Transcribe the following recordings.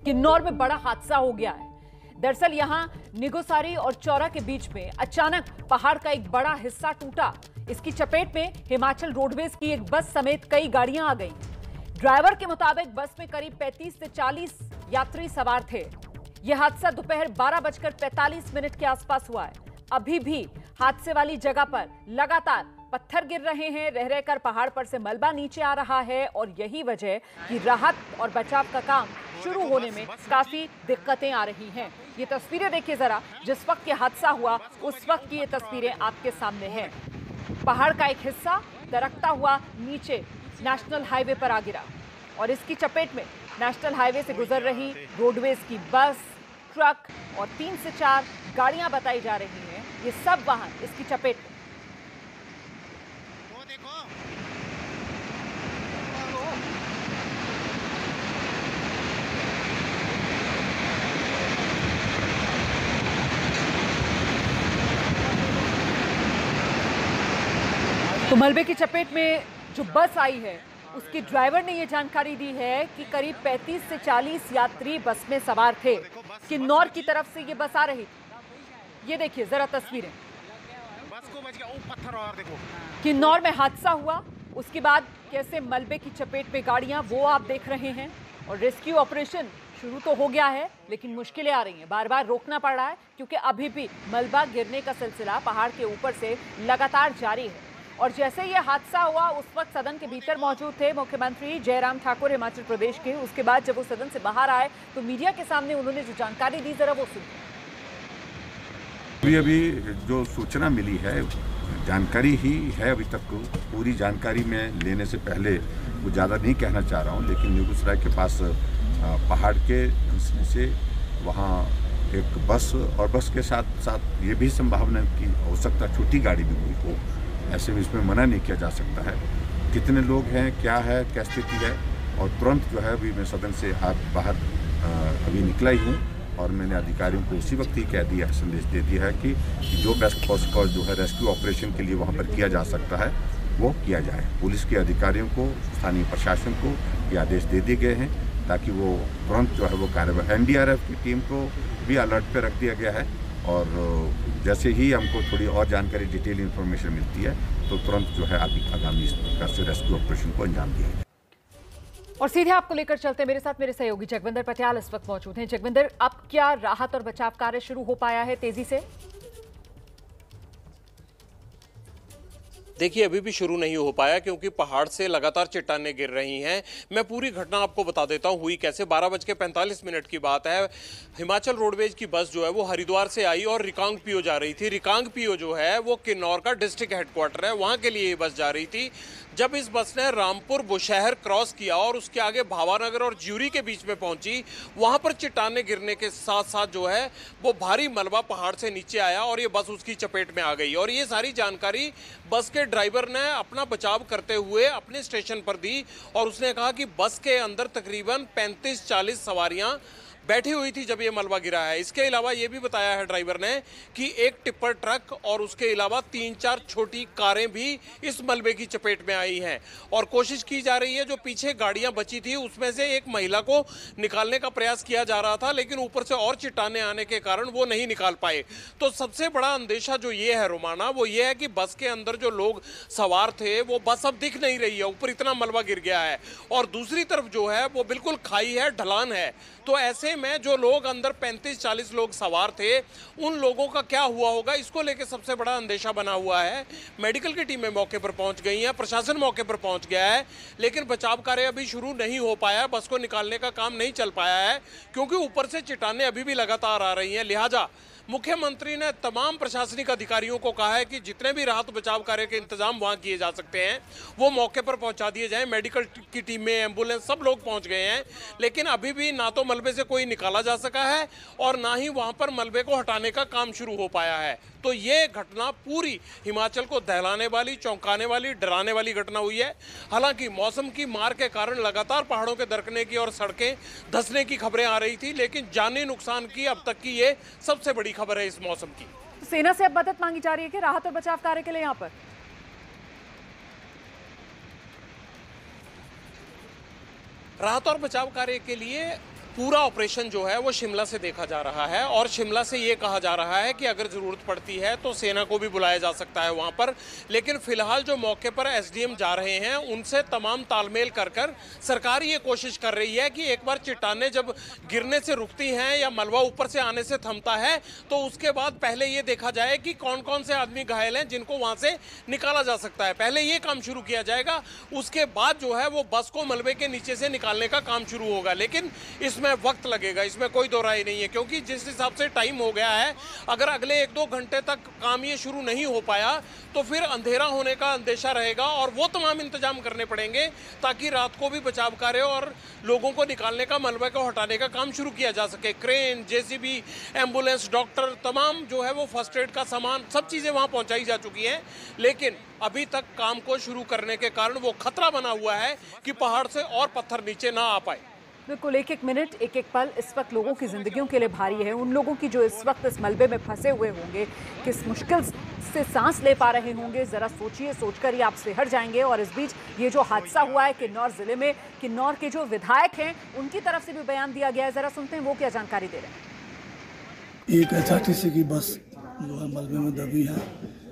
किन्नौर में बड़ा हादसा हो गया है। दरअसल यहां निगोसारी और चौरा के बीच में अचानक पहाड़ का एक बड़ा हिस्सा टूटा। इसकी चपेट में हिमाचल रोडवेज की एक बस समेत कई गाड़ियां आ गईं। ड्राइवर के मुताबिक बस में करीब 35 से 40 यात्री सवार थे। यह हादसा दोपहर 12:45 के आसपास हुआ है। अभी भी हादसे वाली जगह पर लगातार पत्थर गिर रहे हैं, रह रहकर पहाड़ पर से मलबा नीचे आ रहा है और यही वजह कि राहत और बचाव का काम शुरू होने में काफी दिक्कतें आ रही हैं। ये तस्वीरें देखिए जरा, जिस वक्त ये हादसा हुआ उस वक्त की ये तस्वीरें आपके सामने हैं। पहाड़ का एक हिस्सा दरकता हुआ नीचे नेशनल हाईवे पर आ गिरा और इसकी चपेट में नेशनल हाईवे से गुजर रही रोडवेज की बस, ट्रक और 3 से 4 गाड़ियां बताई जा रही हैं। ये सब वाहन इसकी चपेट में। तो मलबे की चपेट में जो बस आई है उसके ड्राइवर ने यह जानकारी दी है कि करीब 35 से 40 यात्री बस में सवार थे। किन्नौर की तरफ से ये बस आ रही थी। ये देखिए जरा तस्वीरें। बस को बच गया, ओ पत्थर और देखो। किन्नौर में हादसा हुआ, उसके बाद कैसे मलबे की चपेट में गाड़ियां, वो आप देख रहे हैं। और रेस्क्यू ऑपरेशन शुरू तो हो गया है लेकिन मुश्किलें आ रही हैं। बार बार रोकना पड़ रहा है क्योंकि अभी भी मलबा गिरने का सिलसिला पहाड़ के ऊपर से लगातार जारी है। और जैसे ये हादसा हुआ उस वक्त सदन के भीतर मौजूद थे मुख्यमंत्री जयराम ठाकुर हिमाचल प्रदेश के। उसके बाद जब वो सदन से बाहर आए तो मीडिया के सामने उन्होंने जो जानकारी दी, जरा वो सुनिए। अभी जो सूचना मिली है, जानकारी ही है, अभी तक पूरी जानकारी में लेने से पहले वो ज़्यादा नहीं कहना चाह रहा हूँ, लेकिन निगुसराय के पास पहाड़ के हिस्से से वहाँ एक बस और बस के साथ साथ ये भी संभावना की हो सकता है छोटी गाड़ी भी हुई हो, ऐसे में इसमें मना नहीं किया जा सकता है। कितने लोग हैं, क्या है, क्या स्थिति है, और तुरंत जो है अभी मैं सदन से बाहर अभी निकला ही हूँ और मैंने अधिकारियों को उसी वक्त ही कह दिया है, संदेश दे दिया है कि जो बेस्ट पॉसिबल जो है रेस्क्यू ऑपरेशन के लिए वहाँ पर किया जा सकता है वो किया जाए। पुलिस के अधिकारियों को, स्थानीय प्रशासन को ये आदेश दे दिए गए हैं ताकि वो तुरंत जो है वो कार्रवाई। NDRF की टीम को भी अलर्ट पे रख दिया गया है और जैसे ही हमको थोड़ी और जानकारी, डिटेल इन्फॉर्मेशन मिलती है तो तुरंत जो है आगामी इस प्रकार से रेस्क्यू ऑपरेशन को अंजाम दिया जाए। और सीधे आपको लेकर चलते हैं, मेरे साथ मेरे सहयोगी जगविंदर पटियाल इस वक्त मौजूद हैं। जगविंदर, अब क्या राहत और बचाव कार्य शुरू हो पाया है तेजी से? देखिए, अभी भी शुरू नहीं हो पाया क्योंकि पहाड़ से लगातार चट्टानें गिर रही हैं। मैं पूरी घटना आपको बता देता हूँ हुई कैसे। 12:45 की बात है। हिमाचल रोडवेज की बस जो है वो हरिद्वार से आई और रिकांगपिओ जा रही थी। रिकांगपिओ जो है वो किन्नौर का डिस्ट्रिक्ट हेडक्वार्टर है, वहाँ के लिए ये बस जा रही थी। जब इस बस ने रामपुर बुशहर क्रॉस किया और उसके आगे भावानगर और ज्यूरी के बीच में पहुंची, वहां पर चट्टानें गिरने के साथ साथ जो है वो भारी मलबा पहाड़ से नीचे आया और ये बस उसकी चपेट में आ गई। और ये सारी जानकारी बस के ड्राइवर ने अपना बचाव करते हुए अपने स्टेशन पर दी और उसने कहा कि बस के अंदर तकरीबन 35-40 सवारियां बैठी हुई थी जब ये मलबा गिरा है। इसके अलावा ये भी बताया है ड्राइवर ने कि एक टिप्पर ट्रक और उसके अलावा 3-4 छोटी कारें भी इस मलबे की चपेट में आई हैं और कोशिश की जा रही है। जो पीछे गाड़ियां बची थी उसमें से एक महिला को निकालने का प्रयास किया जा रहा था, लेकिन ऊपर से और चट्टानें आने के कारण वो नहीं निकाल पाए। तो सबसे बड़ा अंदेशा जो ये है रोमाना, वो ये है कि बस के अंदर जो लोग सवार थे वो बस अब दिख नहीं रही है, ऊपर इतना मलबा गिर गया है और दूसरी तरफ जो है वो बिल्कुल खाई है, ढलान है। तो ऐसे में जो लोग अंदर 35-40 लोग सवार थे उन लोगों का क्या हुआ होगा, इसको लेकर सबसे बड़ा अंदेशा बना हुआ है। मेडिकल की टीमें मौके पर पहुंच गई हैं, प्रशासन मौके पर पहुंच गया है, लेकिन बचाव कार्य अभी शुरू नहीं हो पाया। बस को निकालने का काम नहीं चल पाया है क्योंकि ऊपर से चट्टानें अभी भी लगातार आ रही हैं। लिहाजा मुख्यमंत्री ने तमाम प्रशासनिक अधिकारियों को कहा है कि जितने भी राहत बचाव कार्य के इंतजाम वहां किए जा सकते हैं वो मौके पर पहुंचा दिए जाएं। मेडिकल की टीमें, एम्बुलेंस, सब लोग पहुंच गए हैं, लेकिन अभी भी ना तो मलबे से कोई निकाला जा सका है और ना ही वहां पर मलबे को हटाने का काम शुरू हो पाया है। तो ये घटना पूरी हिमाचल को दहलाने वाली, चौंकाने वाली, डराने वाली घटना हुई है। हालांकि मौसम की मार के कारण लगातार पहाड़ों के दरकने की और सड़कें धंसने की खबरें आ रही थी, लेकिन जानी नुकसान की अब तक की ये सबसे बड़ी खबर है इस मौसम की। सेना से अब मदद मांगी जा रही है कि राहत और बचाव कार्य के लिए यहाँ पर? राहत और बचाव कार्य के लिए पूरा ऑपरेशन जो है वो शिमला से देखा जा रहा है और शिमला से ये कहा जा रहा है कि अगर ज़रूरत पड़ती है तो सेना को भी बुलाया जा सकता है वहाँ पर। लेकिन फिलहाल जो मौके पर एसडीएम जा रहे हैं उनसे तमाम तालमेल कर सरकार ये कोशिश कर रही है कि एक बार चट्टानें जब गिरने से रुकती हैं या मलबा ऊपर से आने से थमता है तो उसके बाद पहले ये देखा जाए कि कौन कौन से आदमी घायल हैं जिनको वहाँ से निकाला जा सकता है। पहले ये काम शुरू किया जाएगा, उसके बाद जो है वो बस को मलबे के नीचे से निकालने का काम शुरू होगा। लेकिन इसमें वक्त लगेगा, इसमें कोई दो राय नहीं है, क्योंकि जिस हिसाब से टाइम हो गया है, अगर अगले 1-2 घंटे तक काम ये शुरू नहीं हो पाया तो फिर अंधेरा होने का अंदेशा रहेगा और वो तमाम इंतजाम करने पड़ेंगे ताकि रात को भी बचाव कार्य और लोगों को निकालने का, मलबे को हटाने का काम शुरू किया जा सके। क्रेन, जेसीबी, एम्बुलेंस, डॉक्टर, तमाम जो है वो फर्स्ट एड का सामान, सब चीज़ें वहाँ पहुँचाई जा चुकी हैं। लेकिन अभी तक काम को शुरू करने के कारण वो खतरा बना हुआ है कि पहाड़ से और पत्थर नीचे ना आ पाए। बिल्कुल, एक एक मिनट, एक एक पल इस वक्त लोगों की जिंदगियों के लिए भारी है। उन लोगों की जो इस वक्त इस मलबे में फंसे हुए होंगे, किस मुश्किल से सांस ले पा रहे होंगे, जरा सोचिए, सोचकर ही आप सिहर जाएंगे। और इस बीच ये जो हादसा हुआ है किन्नौर जिले में, किन्नौर के जो विधायक हैं उनकी तरफ से भी बयान दिया गया है, जरा सुनते हैं वो क्या जानकारी दे रहे हैं। एक HRTC की बस जो है मलबे में दबी है,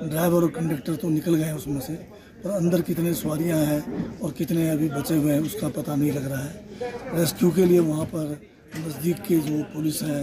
ड्राइवर और कंडक्टर तो निकल गए हैं उसमें से, पर अंदर कितने सवारियां हैं और कितने अभी बचे हुए हैं उसका पता नहीं लग रहा है। रेस्क्यू के लिए वहाँ पर नज़दीक के जो पुलिस है,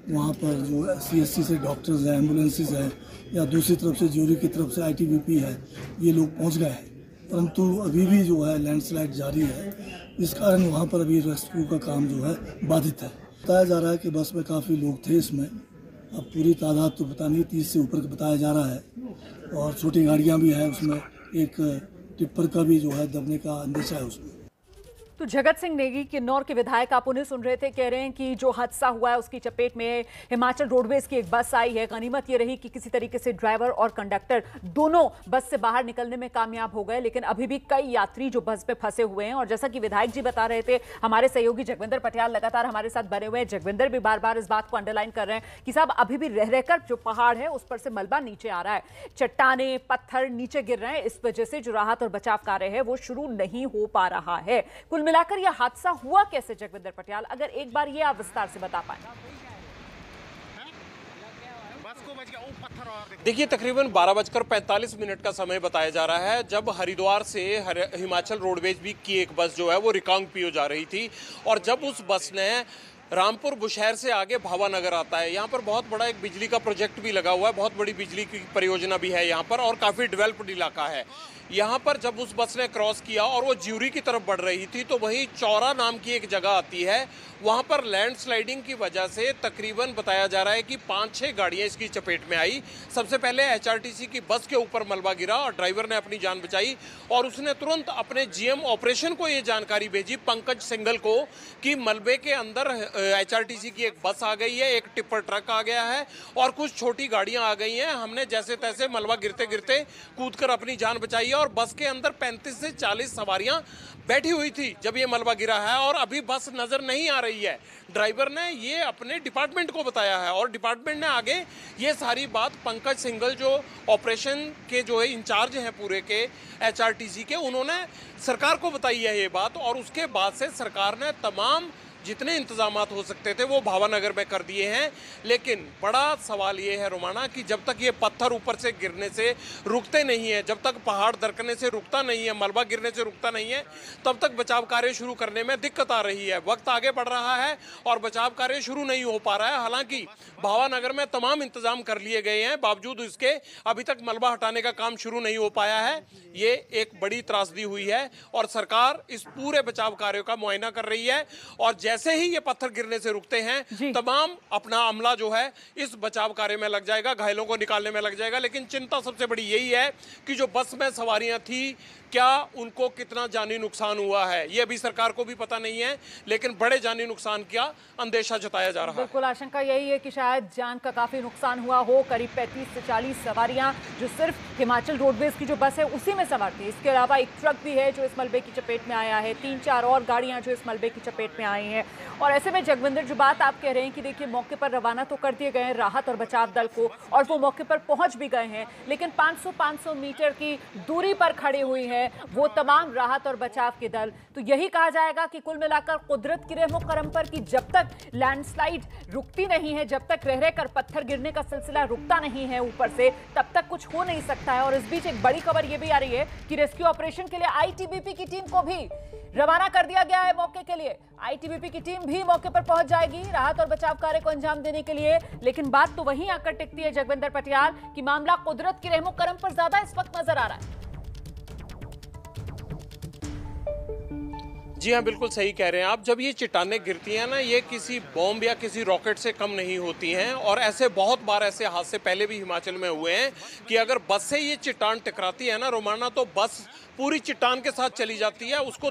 वहाँ पर जो CSC से डॉक्टर्स हैं, एम्बुलेंसेस हैं, या दूसरी तरफ से ज्यूरी की तरफ से ITBP है, ये लोग पहुँच गए हैं, परंतु अभी भी जो है लैंडस्लाइड जारी है, इस कारण वहाँ पर अभी रेस्क्यू का काम जो है बाधित है। बताया जा रहा है कि बस में काफ़ी लोग थे इसमें, अब पूरी तादाद तो पता नहीं, 30 से ऊपर बताया जा रहा है, और छोटी गाड़ियाँ भी हैं उसमें, एक टिप्पर का भी जो है दबने का अंदेशा है उसमें। तो जगत सिंह नेगी किन्नौर के विधायक आप उन्हें सुन रहे थे, कह रहे हैं कि जो हादसा हुआ है उसकी चपेट में हिमाचल रोडवेज की एक बस आई है। गनीमत ये रही कि किसी तरीके से ड्राइवर और कंडक्टर दोनों बस से बाहर निकलने में कामयाब हो गए, लेकिन अभी भी कई यात्री जो बस पे फंसे हुए हैं। और जैसा कि विधायक जी बता रहे थे, हमारे सहयोगी जगविंदर पटियाल लगातार हमारे साथ बने हुए हैं। जगविंदर भी बार बार इस बात को अंडरलाइन कर रहे हैं कि साहब अभी भी रह रहकर जो पहाड़ है उस पर से मलबा नीचे आ रहा है, चट्टाने पत्थर नीचे गिर रहे हैं, इस वजह से जो राहत और बचाव कार्य है वो शुरू नहीं हो पा रहा है। कुल मिलाकर यह हादसा हुआ कैसे, जगविंदर पटियाल, अगर एक बार ये आप विस्तार से बता पाए। देखिए, तकरीबन 12:45 का समय बताया जा रहा है जब हरिद्वार से हिमाचल रोडवेज की एक बस जो है वो रिकांगपिओ जा रही थी, और जब उस बस ने रामपुर बुशहर से आगे भावानगर आता है, यहाँ पर बहुत बड़ा एक बिजली का प्रोजेक्ट भी लगा हुआ है, बहुत बड़ी बिजली की परियोजना भी है यहाँ पर, और काफ़ी डेवलप्ड इलाका है। यहाँ पर जब उस बस ने क्रॉस किया और वो ज्यूरी की तरफ बढ़ रही थी, तो वहीं चौरा नाम की एक जगह आती है, वहाँ पर लैंडस्लाइडिंग की वजह से तकरीबन बताया जा रहा है कि 5-6 गाड़ियाँ इसकी चपेट में आई। सबसे पहले HRTC की बस के ऊपर मलबा गिरा और ड्राइवर ने अपनी जान बचाई, और उसने तुरंत अपने GM ऑपरेशन को ये जानकारी भेजी, पंकज सिंघल को, कि मलबे के अंदर HRTC की एक बस आ गई है, एक टिप्पर ट्रक आ गया है और कुछ छोटी गाड़ियाँ आ गई हैं। हमने जैसे तैसे मलबा गिरते गिरते कूदकर अपनी जान बचाई है, और बस के अंदर 35 से 40 सवारियाँ बैठी हुई थी जब ये मलबा गिरा है, और अभी बस नजर नहीं आ रही है। ड्राइवर ने ये अपने डिपार्टमेंट को बताया है, और डिपार्टमेंट ने आगे ये सारी बात पंकज सिंघल जो ऑपरेशन के जो है इंचार्ज हैं पूरे के HRTC के, उन्होंने सरकार को बताई है ये बात, और उसके बाद से सरकार ने तमाम जितने इंतजामात हो सकते थे वो भावानगर में कर दिए हैं। लेकिन बड़ा सवाल ये है रोमाना कि जब तक ये पत्थर ऊपर से गिरने से रुकते नहीं है, जब तक पहाड़ दरकने से रुकता नहीं है, मलबा गिरने से रुकता नहीं है, तब तक बचाव कार्य शुरू करने में दिक्कत आ रही है। वक्त आगे बढ़ रहा है और बचाव कार्य शुरू नहीं हो पा रहा है। हालांकि भावानगर में तमाम इंतजाम कर लिए गए हैं, बावजूद इसके अभी तक मलबा हटाने का काम शुरू नहीं हो पाया है। ये एक बड़ी त्रासदी हुई है और सरकार इस पूरे बचाव कार्यों का मुआयना कर रही है, और जैसे ही ये पत्थर गिरने से रुकते हैं तमाम अपना अमला जो है इस बचाव कार्य में लग जाएगा, घायलों को निकालने में लग जाएगा। लेकिन चिंता सबसे बड़ी यही है कि जो बस में सवारियां थी, क्या उनको कितना जानी नुकसान हुआ है, ये अभी सरकार को भी पता नहीं है, लेकिन बड़े जानी नुकसान का अंदेशा जताया जा रहा है। बिल्कुल, आशंका यही है कि शायद जान का काफी नुकसान हुआ हो। करीब 35 से 40 सवारियां जो सिर्फ हिमाचल रोडवेज की जो बस है उसी में सवार थी। इसके अलावा एक ट्रक भी है जो इस मलबे की चपेट में आया है, 3-4 और गाड़ियां जो इस मलबे की चपेट में आई हैं। हैं। और ऐसे में जगविंदर, जो बात आप कह रहे हैं कि देखिए मौके पर रवाना तो कर दिए गए हैं राहत और बचाव दल को, और वो मौके पर पहुंच भी गए हैं, लेकिन 500 मीटर की दूरी पर खड़ी हुई है वो तमाम राहत और बचाव के दल। तो यही कहा जाएगा कि कुल मिलाकर कुदरत की रहमो करम पर कि जब तक लैंडस्लाइड रुकती नहीं है, जब तक रह रहकर पत्थर गिरने का सिलसिला रुकता नहीं है ऊपर से, तब तक कुछ हो नहीं सकता है। और इस बीच एक बड़ी खबर यह भी आ रही है कि रेस्क्यू ऑपरेशन के लिए आईटीबीपी की टीम को भी रवाना कर दिया गया है मौके के लिए। आईटीबीपी की टीम भी मौके पर पहुंच जाएगी राहत और बचाव कार्य को अंजाम देने के लिए। लेकिन बात तो वहीं आकर टिकती है जगविंदर पटियाल कि मामला कुदरत की रहमो करम पर ज्यादा इस वक्त नजर आ रहा है। जी हाँ, बिल्कुल सही कह रहे हैं आप। जब ये चट्टानें गिरती हैं ना, ये किसी बॉम्ब या किसी रॉकेट से कम नहीं होती हैं। और ऐसे बहुत बार ऐसे हादसे पहले भी हिमाचल में हुए हैं कि अगर बस से ये चट्टान टकराती है ना रोमाना, तो बस पूरी चट्टान के साथ चली जाती है, उसको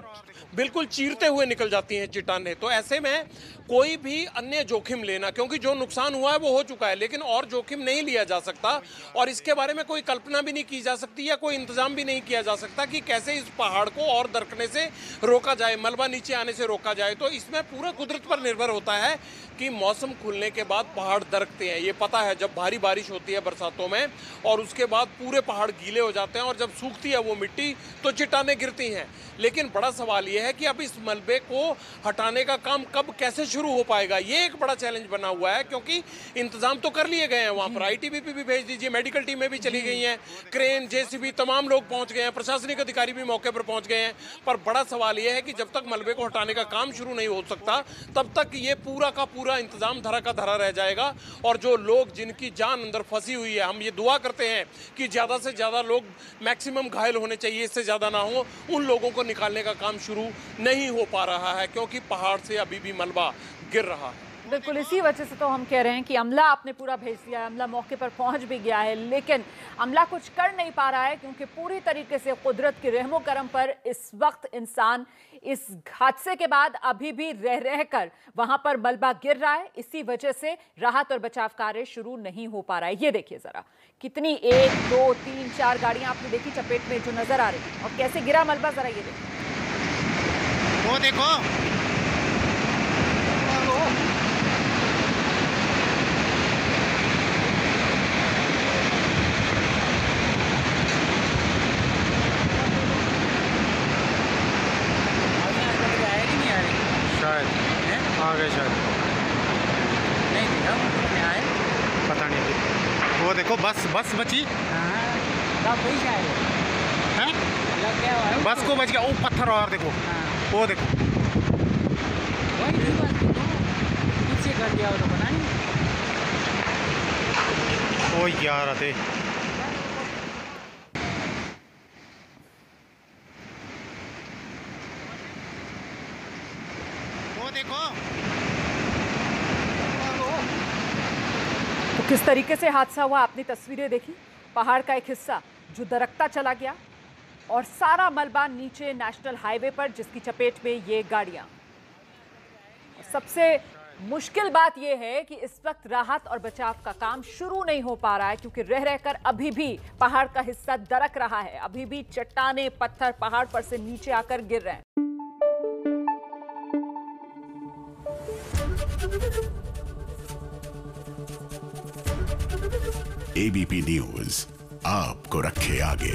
बिल्कुल चीरते हुए निकल जाती हैं चट्टानें। तो ऐसे में कोई भी अन्य जोखिम लेना, क्योंकि जो नुकसान हुआ है वो हो चुका है, लेकिन और जोखिम नहीं लिया जा सकता और इसके बारे में कोई कल्पना भी नहीं की जा सकती या कोई इंतजाम भी नहीं किया जा सकता कि कैसे इस पहाड़ को और दरकने से रोका जाए, मलबा नीचे आने से रोका जाए। तो इसमें पूरा कुदरत पर निर्भर होता है कि मौसम खुलने के बाद पहाड़ दरकते हैं। ये पता है, जब भारी बारिश होती है बरसातों में और उसके बाद पूरे पहाड़ गीले हो जाते हैं और जब सूखती है वो मिट्टी तो चट्टानें गिरती हैं। लेकिन बड़ा सवाल ये है कि अब इस मलबे को हटाने का काम कब कैसे शुरू हो पाएगा, ये एक बड़ा चैलेंज बना हुआ है। क्योंकि इंतजाम तो कर लिए गए हैं, वहाँ पर आईटीबीपी भी भेज दीजिए, मेडिकल टीमें भी चली गई हैं, क्रेन, जेसीबी, तमाम लोग पहुँच गए हैं, प्रशासनिक अधिकारी भी मौके पर पहुँच गए हैं। पर बड़ा सवाल ये है कि जब तक मलबे को हटाने का काम शुरू नहीं हो सकता, तब तक ये पूरा का पूरा इंतजाम धरा का धरा रह जाएगा। और जो लोग जिनकी जान अंदर फंसी हुई है, हम ये दुआ करते हैं कि ज़्यादा से ज़्यादा लोग, मैक्सिमम घायल होने चाहिए, इससे ज़्यादा ना हो, उन लोगों को निकालने का काम शुरू नहीं हो पा रहा है क्योंकि पहाड़ से अभी भी मलबा गिर रहा है। बिल्कुल, इसी वजह से तो हम कह रहे हैं कि अमला आपने पूरा भेज दिया है, अमला मौके पर पहुंच भी गया है, लेकिन अमला कुछ कर नहीं पा रहा है क्योंकि पूरी तरीके से कुदरत की रहमो करम पर इस वक्त इंसान इस हादसे के बाद अभी भी रह कर वहां पर मलबा गिर रहा है। इसी वजह से राहत और बचाव कार्य शुरू नहीं हो पा रहा है। ये देखिए जरा, कितनी 1, 2, 3, 4 गाड़ियां आपने देखी चपेट में जो नजर आ रही है और कैसे गिरा मलबा, जरा ये देखिए। वो देखो, आ गए शायद, नहीं दिखा आए, पता नहीं। वो देखो बस बची वही शायद है, लग गया हुआ है। बस को बच गया। वो पत्थर और देखो, वो देखो, वही थी बस, पीछे कर दिया वो तो पता नहीं। वो यार आते देखो। तो किस तरीके से हादसा हुआ आपने तस्वीरें देखी, पहाड़ का एक हिस्सा जो दरकता चला गया और सारा मलबा नीचे नेशनल हाईवे पर, जिसकी चपेट में ये गाड़ियां। सबसे मुश्किल बात यह है कि इस वक्त राहत और बचाव का काम शुरू नहीं हो पा रहा है क्योंकि रह रहकर अभी भी पहाड़ का हिस्सा दरक रहा है, अभी भी चट्टाने पत्थर पहाड़ पर से नीचे आकर गिर रहे हैं। एबीपी न्यूज आपको रखे आगे।